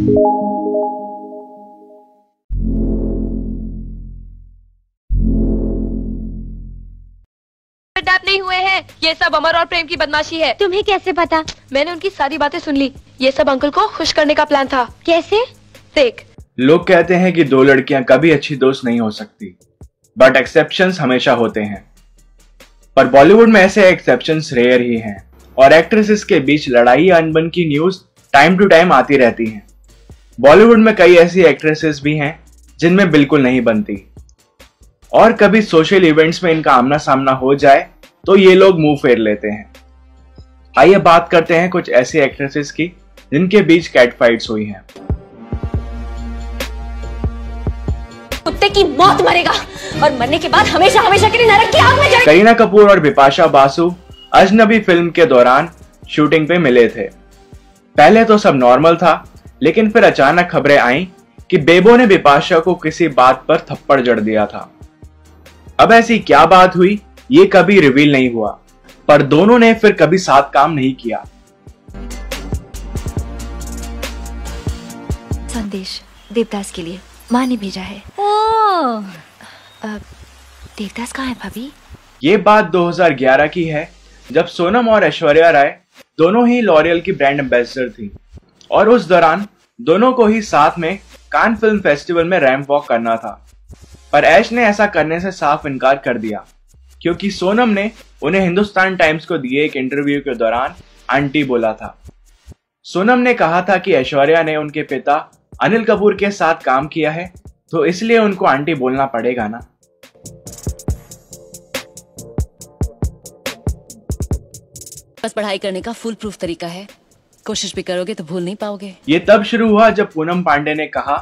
Adopt नहीं हुए हैं। ये सब अमर और प्रेम की बदमाशी है। तुम्हें कैसे पता? मैंने उनकी सारी बातें सुन ली। ये सब अंकल को खुश करने का प्लान था। कैसे? देख, लोग कहते हैं कि दो लड़कियां कभी अच्छी दोस्त नहीं हो सकती, बट एक्सेप्शंस हमेशा होते हैं। पर बॉलीवुड में ऐसे एक्सेप्शंस रेयर ही हैं और एक्ट्रेसेस के बीच लड़ाई या अनबन की न्यूज टाइम टू टाइम आती रहती हैं। बॉलीवुड में कई ऐसी एक्ट्रेसेस भी हैं जिनमें बिल्कुल नहीं बनती, और कभी सोशल इवेंट्स में इनका आमना सामना हो जाए तो ये लोग मुंह फेर लेते हैं। आइए बात करते हैं कुछ ऐसी एक्ट्रेसेस की जिनके बीच कैट फाइट्स हुई हैं। कुत्ते की मौत मरेगा और मरने के बाद हमेशा हमेशा के लिए नरक की आग में जलेगा। करीना कपूर और बिपाशा बासु अजनबी फिल्म के दौरान शूटिंग पे मिले थे। पहले तो सब नॉर्मल था, लेकिन फिर अचानक खबरें आईं कि बेबो ने बिपाशा को किसी बात पर थप्पड़ जड़ दिया था। अब ऐसी क्या बात हुई ये कभी रिवील नहीं हुआ, पर दोनों ने फिर कभी साथ काम नहीं किया। संदेश देवदास के लिए माँ ने भेजा है। देवदास कहाँ है भाभी? ये बात 2011 की है, जब सोनम और ऐश्वर्या राय दोनों ही लॉरियल की ब्रांड एम्बेसडर थी, और उस दौरान दोनों को ही साथ में कान फिल्म फेस्टिवल में रैंप वॉक करना था। पर ऐश ने ऐसा करने से साफ इनकार कर दिया, क्योंकि सोनम ने उन्हें हिंदुस्तान टाइम्स को दिए एक इंटरव्यू के दौरान आंटी बोला था। सोनम ने कहा था कि ऐश्वर्या ने उनके पिता अनिल कपूर के साथ काम किया है, तो इसलिए उनको आंटी बोलना पड़ेगा ना। बस पढ़ाई करने का फुल प्रूफ तरीका है, कोशिश भी करोगे तो भूल नहीं पाओगे। ये तब शुरू हुआ जब पूनम पांडे ने कहा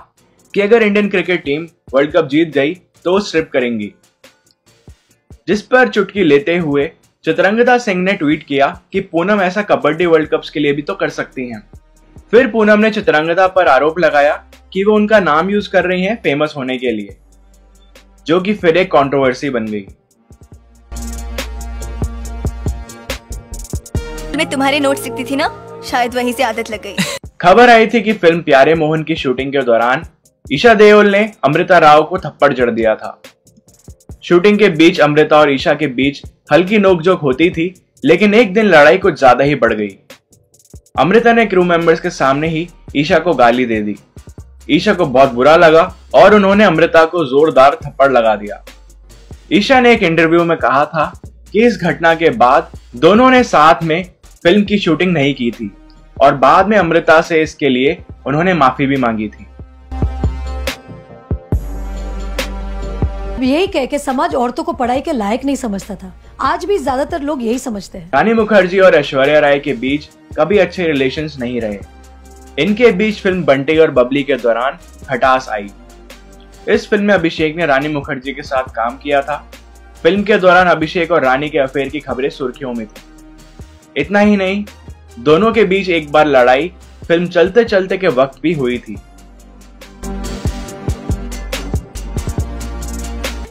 कि अगर Indian cricket team world cup जीत गई तो वो स्ट्रिप करेंगी, जिस पर चुटकी लेते हुए चित्रंगदा सिंह ने ट्वीट किया कि पूनम ऐसा कबड्डी वर्ल्ड कप्स के लिए भी तो कर सकती हैं। फिर पूनम ने चित्रंगदा पर आरोप लगाया कि वो उनका नाम यूज कर रही हैं फेमस होने के लिए, जो कि फिर एक कंट्रोवर्सी बन गई। मैं तुम्हारे नोट्स लिखती थी ना, शायद वहीं से आदत लग गई। खबर आई थी कि फिल्म प्यारे मोहन की शूटिंग के दौरान ईशा देओल ने अमृता राव को थप्पड़ जड़ दिया था। शूटिंग के बीच अमृता और ईशा के बीच हल्की नोकझोंक होती थी, लेकिन एक दिन लड़ाई कुछ ज्यादा ही बढ़ गई। अमृता ने क्रू मेंबर्स के सामने ही ईशा को गाली दे दी। ईशा को बहुत बुरा लगा और उन्होंने अमृता को जोरदार थप्पड़ लगा दिया। ईशा ने एक इंटरव्यू में कहा था कि इस घटना के बाद दोनों ने साथ में फिल्म की शूटिंग नहीं की थी, और बाद में अमृता से इसके लिए उन्होंने माफी भी मांगी थी। यही कह के समाज औरतों को पढ़ाई के लायक नहीं समझता था। आज भी ज्यादातर लोग यही समझते हैं। रानी मुखर्जी और ऐश्वर्या राय के बीच कभी अच्छे रिलेशंस नहीं रहे। इनके बीच फिल्म बंटी और बबली के दौरान खटास आई। इस फिल्म में अभिषेक ने रानी मुखर्जी के साथ काम किया था। फिल्म के दौरान अभिषेक और रानी के अफेयर की खबरें सुर्खियों में थी। इतना ही नहीं, दोनों के बीच एक बार लड़ाई फिल्म चलते चलते के वक्त भी हुई थी।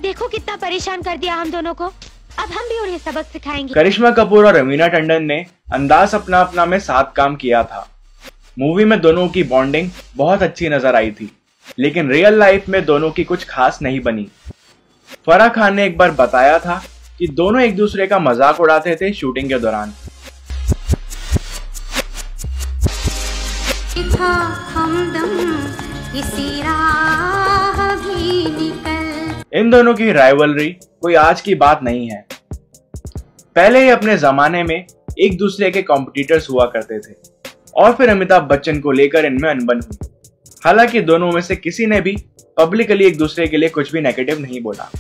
देखो कितना परेशान कर दिया हम दोनों को, अब हम भी उन्हें सबक सिखाएंगे। करिश्मा कपूर और रवीना टंडन ने अंदाज अपना अपना में साथ काम किया था। मूवी में दोनों की बॉन्डिंग बहुत अच्छी नजर आई थी, लेकिन रियल लाइफ में दोनों की कुछ खास नहीं बनी। फराह खान ने एक बार बताया था कि दोनों एक दूसरे का मजाक उड़ाते थे शूटिंग के दौरान। इन दोनों की राइवलरी कोई आज की बात नहीं है। पहले ही अपने जमाने में एक दूसरे के कॉम्पिटिटर्स हुआ करते थे, और फिर अमिताभ बच्चन को लेकर इनमें अनबन हुई। हालांकि दोनों में से किसी ने भी पब्लिकली एक दूसरे के लिए कुछ भी नेगेटिव नहीं बोला।